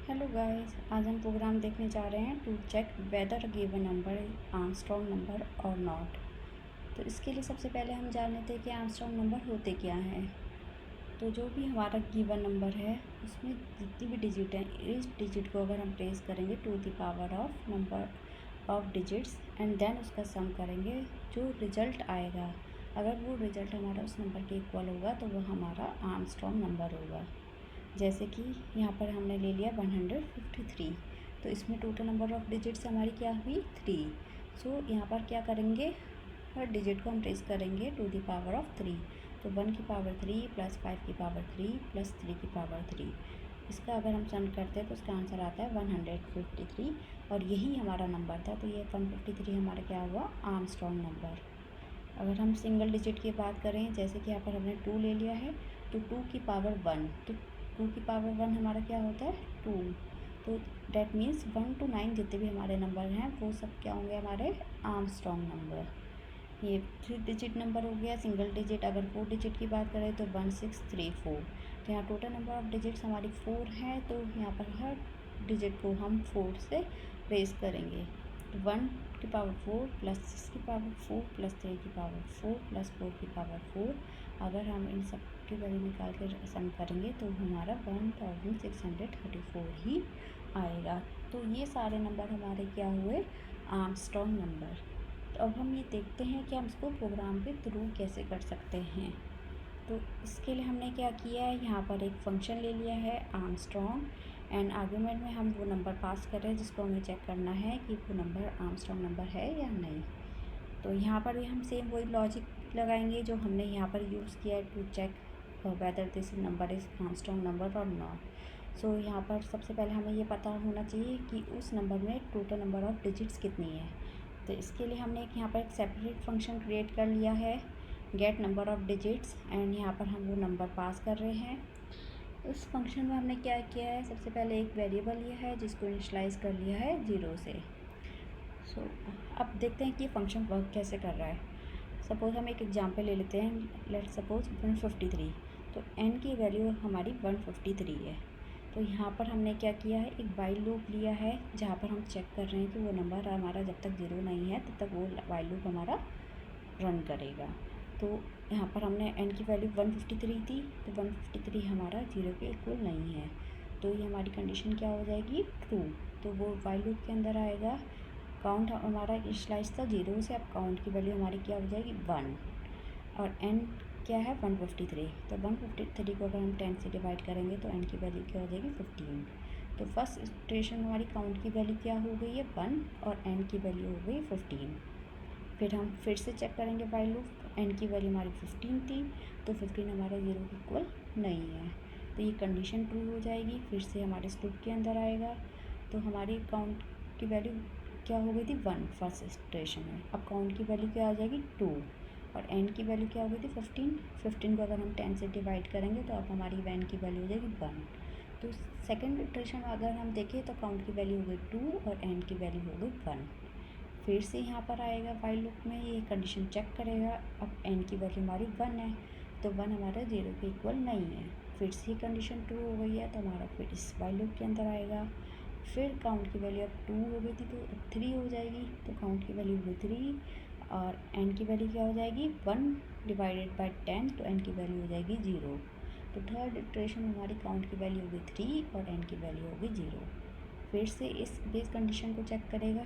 Hello guys, आज हम programme देखने जा रहे हैं to check whether given number Armstrong number और नॉट। तो इसके लिए सबसे पहले हम जान लेते हैं कि आर्मस्ट्रॉन्ग नंबर होते क्या हैं। तो जो भी हमारा गिवन नंबर है उसमें जितनी भी डिजिट हैं, इस डिजिट को अगर हम प्लेस करेंगे to the power of number of digits and then उसका सम करेंगे, जो रिज़ल्ट आएगा अगर वो रिज़ल्ट हमारा उस नंबर के इक्वल होगा तो वो हमारा आर्मस्ट्रॉन्ग नंबर होगा। जैसे कि यहाँ पर हमने ले लिया 153, तो इसमें टोटल नंबर ऑफ़ डिजिट्स हमारी क्या हुई 3। सो यहाँ पर क्या करेंगे, हर डिजिट को हम ट्रेस करेंगे टू द पावर ऑफ 3। तो 1 की पावर 3 प्लस 5 की पावर 3 प्लस 3 की पावर 3, इसका अगर हम सम करते हैं तो इसका आंसर आता है 153 और यही हमारा नंबर था। तो ये 153 हमारा क्या हुआ, आर्मस्ट्रॉन्ग नंबर। अगर हम सिंगल डिजिट की बात करें, जैसे कि यहाँ पर हमने 2 ले लिया है, तो 2 की पावर 1, तो 2 की पावर 1 हमारा क्या होता है 2। तो डैट मीन्स 1 to 9 जितने भी हमारे नंबर हैं वो सब क्या होंगे, हमारे आर्मस्ट्रॉन्ग नंबर। ये 3 डिजिट नंबर हो गया। सिंगल डिजिट अगर 4 डिजिट की बात करें तो 1634। तो यहाँ टोटल नंबर ऑफ़ डिजिट्स हमारी 4 हैं, तो यहाँ पर हर डिजिट को हम 4 से रेस करेंगे। तो 1 की पावर 4 प्लस 6 की पावर 4 प्लस 3 की पावर 4 प्लस 4 की पावर 4, अगर हम इन सब की वैल्यू निकाल कर सम करेंगे तो हमारा 1634 ही आएगा। तो ये सारे नंबर हमारे क्या हुए, आर्मस्ट्रॉन्ग नंबर। तो अब हम ये देखते हैं कि हम इसको प्रोग्राम के थ्रू कैसे कर सकते हैं। तो इसके लिए हमने क्या किया है, यहाँ पर एक फंक्शन ले लिया है आर्मस्ट्रॉन्ग एंड आर्गुमेंट में हम वो नंबर पास कर रहे हैं जिसको हमें चेक करना है कि वो नंबर आर्मस्ट्रॉन्ग नंबर है या नहीं। तो यहाँ पर भी हम सेम वही लॉजिक लगाएंगे जो हमने यहाँ पर यूज़ किया है to check whether this number is Armstrong number और नॉट। सो यहाँ पर सबसे पहले हमें ये पता होना चाहिए कि उस नंबर में टोटल नंबर ऑफ़ डिजिट्स कितनी है। तो इसके लिए हमने यहाँ पर एक सेपरेट फंक्शन क्रिएट कर लिया है, get number of digits, and यहाँ पर हम वो नंबर पास कर रहे हैं। उस फंक्शन में हमने क्या किया है, सबसे पहले एक वेरिएबल लिया है जिसको इनिशियलाइज़ कर लिया है 0 से। सो अब देखते हैं कि ये फंक्शन वर्क कैसे कर रहा है। सपोज़ हम एक एग्जांपल ले लेते हैं, लेट्स सपोज 153। तो n की वैल्यू हमारी 153 है। तो यहाँ पर हमने क्या किया है, एक वाइल लूप लिया है जहाँ पर हम चेक कर रहे हैं कि वो नंबर हमारा जब तक 0 नहीं है तब तक वो वाइल लूप हमारा रन करेगा। तो यहाँ पर हमने n की वैल्यू 153 थी, तो 153 हमारा 0 के इक्वल नहीं है, तो ये हमारी कंडीशन क्या हो जाएगी, ट्रू। तो वो वाइल लूप के अंदर आएगा। काउंट हमारा इनिशियलाइज था 0 से, अब काउंट की वैल्यू हमारी क्या हो जाएगी 1 और n क्या है 153। तो 153 को अगर हम 10 से डिवाइड करेंगे तो n की वैल्यू क्या हो जाएगी 15। तो फर्स्ट इटरेशन हमारी काउंट की वैल्यू क्या हो गई है 1 और n की वैल्यू हो गई 15। फिर हम फिर से चेक करेंगे वाइल लूप, n की वैल्यू हमारी 15 थी, तो 15 हमारा 0 के इक्वल नहीं है, तो ये कंडीशन ट्रू हो जाएगी। फिर से हमारे इस लूप के अंदर आएगा, तो हमारी काउंट की वैल्यू क्या हो गई थी 1 फर्स्ट इटरेशन में। अब काउंट की वैल्यू क्या आ जाएगी 2 और n की वैल्यू क्या हो गई थी 15 को अगर हम 10 से डिवाइड करेंगे तो अब हमारी n की वैल्यू हो जाएगी 1। तो सेकेंड इटरेशन में अगर हम देखें तो काउंट की वैल्यू हो गई 2 और n की वैल्यू हो गई 1। फिर से यहाँ पर आएगा वाइल लूप में, ये कंडीशन चेक करेगा। अब n की वैल्यू हमारी 1 है, तो 1 हमारा 0 के इक्वल नहीं है। फिर से कंडीशन ट्रू हो गई है, तो हमारा फिर इस वाइल लूप के अंदर आएगा। फिर काउंट की वैल्यू अब 2 हो गई थी तो 3 हो जाएगी, तो काउंट की वैल्यू हो गई 3 और n की वैल्यू क्या हो जाएगी 1 डिवाइडेड बाय 10, तो n की वैल्यू हो जाएगी 0। तो थर्ड इटरेशन में हमारी काउंट की वैल्यू हो गई 3 और n की वैल्यू हो गई 0। फिर से इस बेस कंडीशन को चेक करेगा,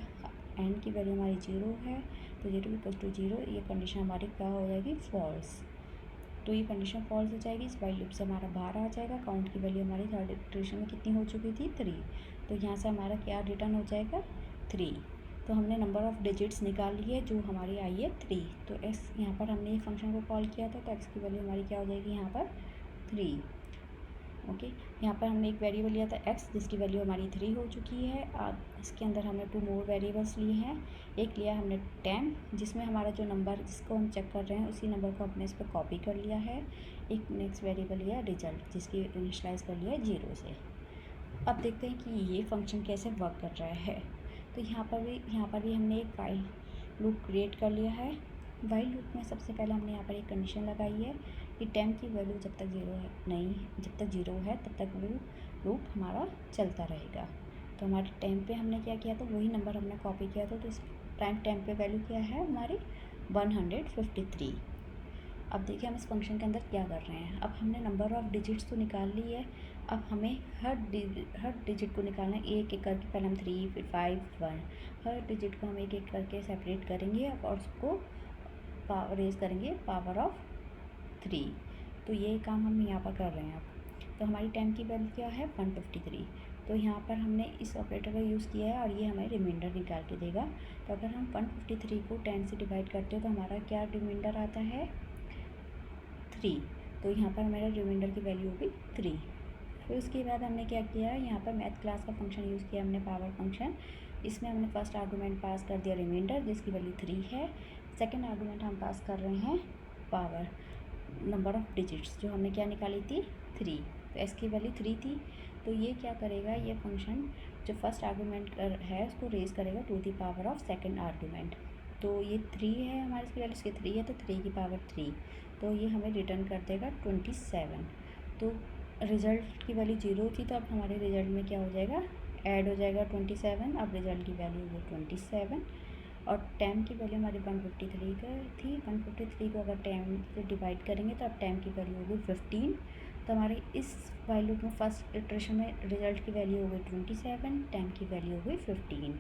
n की वैल्यू हमारी 0 है, तो 0 इक्वल टू 0, ये कंडीशन हमारी क्या हो जाएगी फॉल्स। तो ये कंडीशन फॉल्स हो जाएगी, इस वाइल लूप से हमारा बाहर आ जाएगा। काउंट की वैल्यू हमारी थर्ड इटरेशन में कितनी हो चुकी थी 3, तो यहाँ से हमारा क्या रिटर्न हो जाएगा 3। तो हमने नंबर ऑफ़ डिजिट्स निकाल ली है जो हमारी आई है 3। तो x यहाँ पर हमने ये फंक्शन को कॉल किया था, तो x की वैल्यू हमारी क्या हो जाएगी यहाँ पर 3। ओके, यहाँ पर हमने एक वेरिएबल लिया था x जिसकी वैल्यू हमारी 3 हो चुकी है। इसके अंदर हमने 2 मोर वेरिएबल्स लिए हैं। एक लिया हमने 10 जिसमें हमारा जो नंबर जिसको हम चेक कर रहे हैं उसी नंबर को हमने इस पर कॉपी कर लिया है। एक नेक्स्ट वेरिएबल लिया रिजल्ट जिसकी इनिशियलाइज़ कर लिया है 0 से। अब देखते हैं कि ये फंक्शन कैसे वर्क कर रहा है। तो यहाँ पर भी हमने एक वाइल लूप क्रिएट कर लिया है। वाइल लूप में सबसे पहले हमने यहाँ पर एक कंडीशन लगाई है कि 10 की वैल्यू जब तक 0 है तब तक वो लूप हमारा चलता रहेगा। तो हमारे टाइम पे हमने क्या किया था, वही नंबर हमने कॉपी किया था, तो इस टाइम पे वैल्यू क्या है हमारी 153। अब देखिए हम इस फंक्शन के अंदर क्या कर रहे हैं। अब हमने नंबर ऑफ़ डिजिट्स तो निकाल ली है, अब हमें हर डिजिट को निकालना है एक एक करके। पहले हम 3 फिर 5 1, हर डिजिट को हम एक एक करके सेपरेट करेंगे और उसको रेज करेंगे पावर ऑफ 3। तो ये काम हम यहाँ पर कर रहे हैं। अब तो हमारी टाइम की वैल्यू क्या है 153। तो यहाँ पर हमने इस ऑपरेटर का यूज़ किया है और ये हमें रिमाइंडर निकाल के देगा। तो अगर हम 153 को 10 से डिवाइड करते हो तो हमारा क्या रिमाइंडर आता है 3। तो यहाँ पर हमारा रिमाइंडर की वैल्यू होगी 3। फिर उसके बाद हमने क्या किया, यहाँ पर मैथ क्लास का फंक्शन यूज़ किया हमने, पावर फंक्शन। इसमें हमने फर्स्ट आर्गूमेंट पास कर दिया रिमाइंडर जिसकी वैल्यू 3 है। सेकंड आर्गूमेंट हम पास कर रहे हैं पावर, नंबर ऑफ़ डिजिट्स जो हमने क्या निकाली थी 3। तो एस की वैल्यू 3 थी। तो ये क्या करेगा, ये फंक्शन जो फर्स्ट आर्गूमेंट है उसको रेज करेगा to the power of second argument. तो ये 3 है हमारे, इसकी वैल्यू इसकी 3 है तो 3 की पावर 3। तो ये हमें रिटर्न कर देगा 27। तो रिज़ल्ट की वैल्यू 0 थी, तो अब हमारे रिज़ल्ट में क्या हो जाएगा, ऐड हो जाएगा 27। अब रिज़ल्ट की वैल्यू होगी 27 और टाइम की वैल्यू हमारी 153 का थी। 153 को अगर 10 से डिवाइड करेंगे तो अब टाइम की वैल्यू होगी 15। तो हमारे इस वैल्यू में फर्स्ट इटरेशन में रिज़ल्ट की वैल्यू हो गई 27, टाइम की वैल्यू हो गई 15।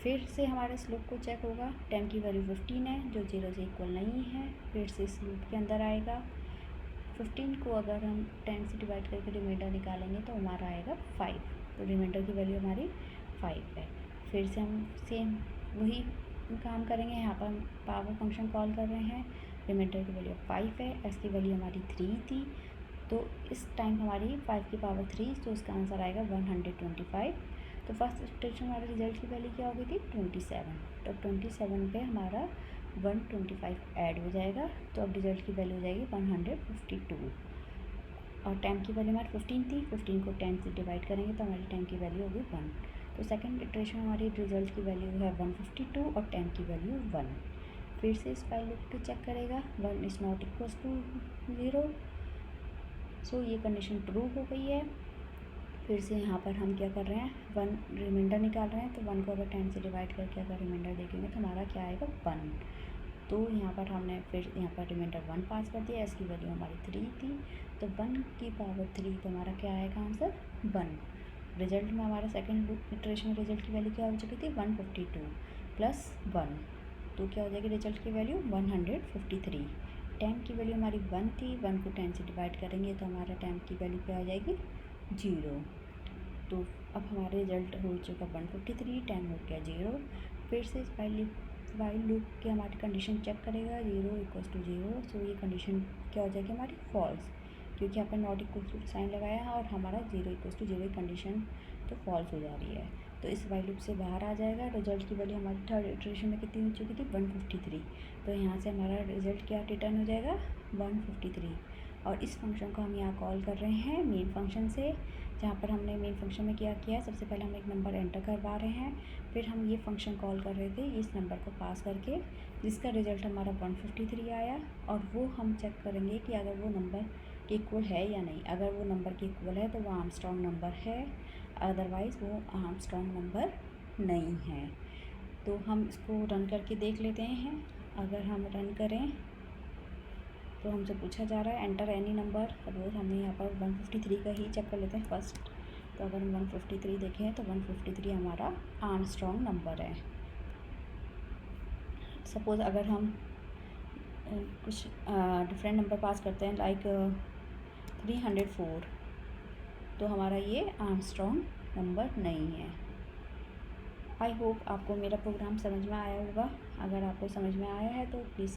फिर से हमारे इस लूप को चेक होगा, टाइम की वैल्यू 15 है जो 0 से इक्वल नहीं है। फिर से इस लूप के अंदर आएगा, 15 को अगर हम 10 से डिवाइड करके रिमाइंडर निकालेंगे तो हमारा आएगा 5। तो रिमाइंडर की वैल्यू हमारी 5 है। फिर से हम सेम वही काम करेंगे, यहाँ पर हम पावर फंक्शन कॉल कर रहे हैं, रिमाइंडर की वैल्यू 5 है, एस की वैल्यू हमारी 3 थी। तो इस टाइम हमारी 5 की पावर 3, तो इसका आंसर आएगा 125। तो फर्स्ट स्टेशन हमारे रिजल्ट की वैल्यू क्या हो गई थी 27। तो 27 पे हमारा 125 ऐड हो जाएगा। तो अब रिजल्ट की वैल्यू हो जाएगी 152 और टाइम की वैल्यू हमारी 15 थी। 15 को 10 से डिवाइड करेंगे तो हमारी टाइम की वैल्यू होगी 1। तो सेकंड इटरेशन हमारी रिजल्ट की वैल्यू है 152 और टाइम की वैल्यू 1। फिर से इस फाइल को चेक करेगा, 1 इज़ नॉट इक्वल्स टू 0। सो ये कंडीशन ट्रू हो गई है। फिर से यहाँ पर हम क्या कर रहे हैं, 1 रिमाइंडर निकाल रहे हैं। तो 1 को अगर 10 से डिवाइड करके अगर रिमाइंडर देखेंगे तो हमारा क्या आएगा 1। तो यहाँ पर हमने फिर यहाँ पर रिमाइंडर 1 पास कर दिया, इसकी वैल्यू हमारी 3 थी। तो 1 की पावर 3, तो हमारा क्या आएगा आंसर 1। रिजल्ट में हमारा सेकंड इटरेशन रिजल्ट की वैल्यू क्या हो चुकी थी 152 प्लस 1। तो क्या हो जाएगी रिजल्ट की वैल्यू 153। टाइम की वैल्यू हमारी 1 थी, 1 को 10 से डिवाइड करेंगे तो हमारा टाइम की वैल्यू क्या हो जाएगी 0। तो अब हमारा रिजल्ट हो चुका 153, टाइम हो गया 0। फिर से इस वाइल लूप की हमारी कंडीशन चेक करेगा, 0 इक्वल्स टू 0। सो ये कंडीशन क्या हो जाएगी हमारी फॉल्स, क्योंकि यहाँ पर नॉट इक्वल टू साइन लगाया है और हमारा 0 इक्वल्स टू 0 कंडीशन तो फॉल्स हो जा रही है। तो इस वाइल लूप से बाहर आ जाएगा। रिजल्ट की वैल्यू हमारी थर्ड इटरेशन में कितनी हो चुकी थी 153। तो यहाँ से हमारा रिजल्ट क्या रिटर्न हो जाएगा 153। और इस फंक्शन को हम यहाँ कॉल कर रहे हैं मेन फंक्शन से, जहाँ पर हमने मेन फंक्शन में क्या किया है, सबसे पहले हम एक नंबर एंटर करवा रहे हैं, फिर हम ये फंक्शन कॉल कर रहे थे इस नंबर को पास करके, जिसका रिजल्ट हमारा 153 आया। और वो हम चेक करेंगे कि अगर वो नंबर के इक्वल है या नहीं। अगर वो नंबर के इक्वल है तो वो आर्मस्ट्रॉन्ग नंबर है, अदरवाइज़ वो आर्मस्ट्रॉन्ग नंबर नहीं है। तो हम इसको रन करके देख लेते हैं। अगर हम रन करें तो हमसे पूछा जा रहा है एंटर एनी नंबर। सपोज हमने यहाँ पर 153 का ही चेक कर लेते हैं फर्स्ट। तो अगर हम 153 देखें तो 153 हमारा आर्मस्ट्रॉन्ग नंबर है। सपोज़ अगर हम कुछ डिफरेंट नंबर पास करते हैं लाइक 304, तो हमारा ये आर्मस्ट्रॉन्ग नंबर नहीं है। आई होप आपको मेरा प्रोग्राम समझ में आया होगा। अगर आपको समझ में आया है तो प्लीज़